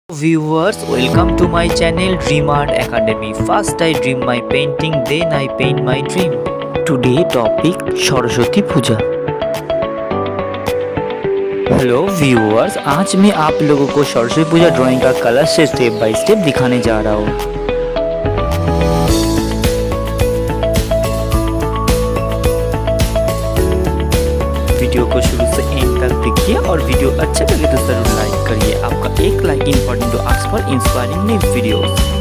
Viewers, welcome to my channel Dream Art Academy. First I dream my painting, then I paint my dream. Today topic Saraswati Puja. Hello viewers, आज मैं आप लोगों को Saraswati Puja drawing का colour से step by step दिखाने जा रहा हूँ. वीडियो को शुरू से एंड तक देखिए और वीडियो अच्छा लगे तो जरूर लाइक करिए. आपका एक like important to ask for inspiring new videos.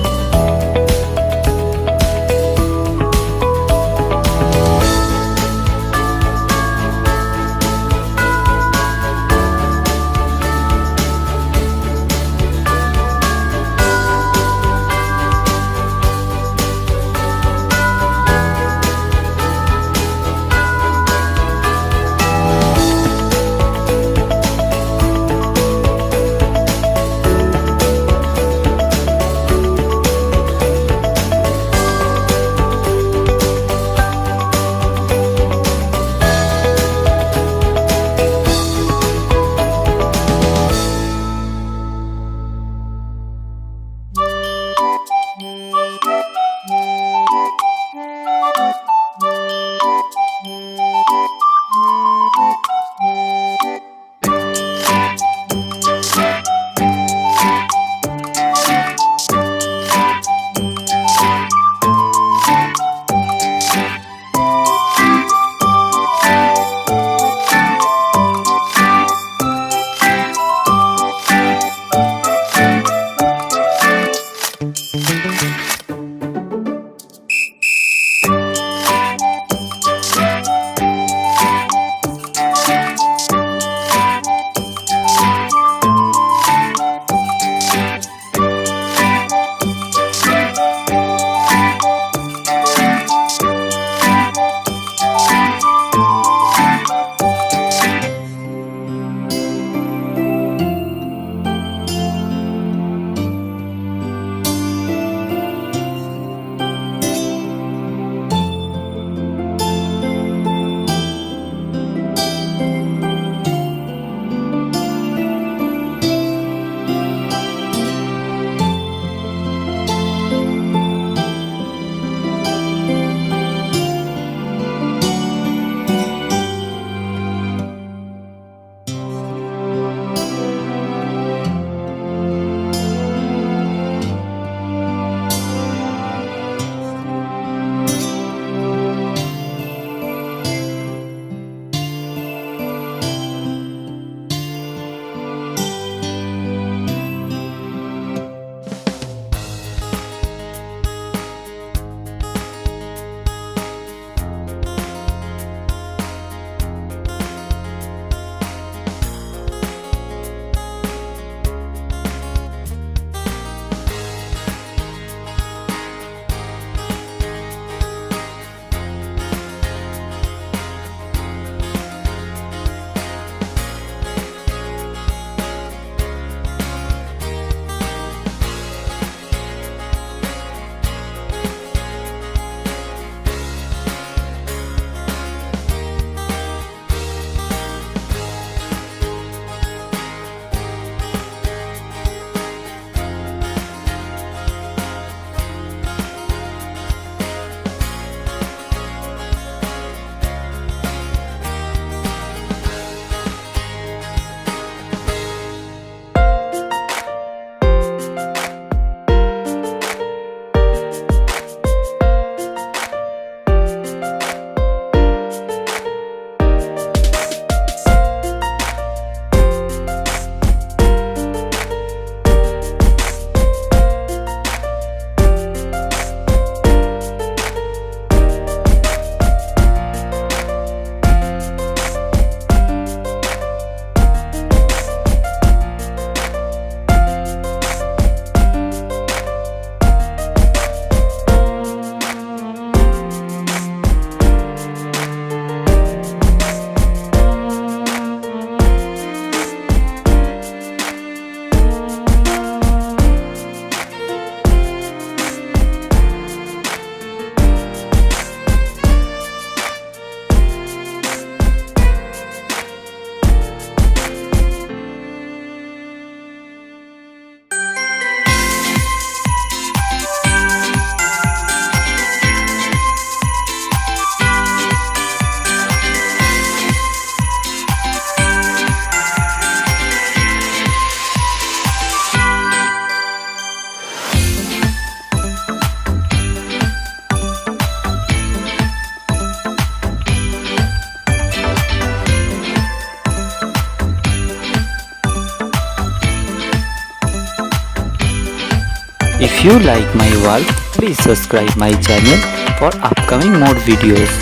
If you like my work, please subscribe my channel for upcoming more videos.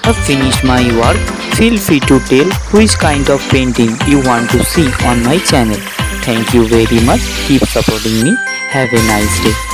Have finished my work, feel free to tell which kind of painting you want to see on my channel. Thank you very much. Keep supporting me. Have a nice day.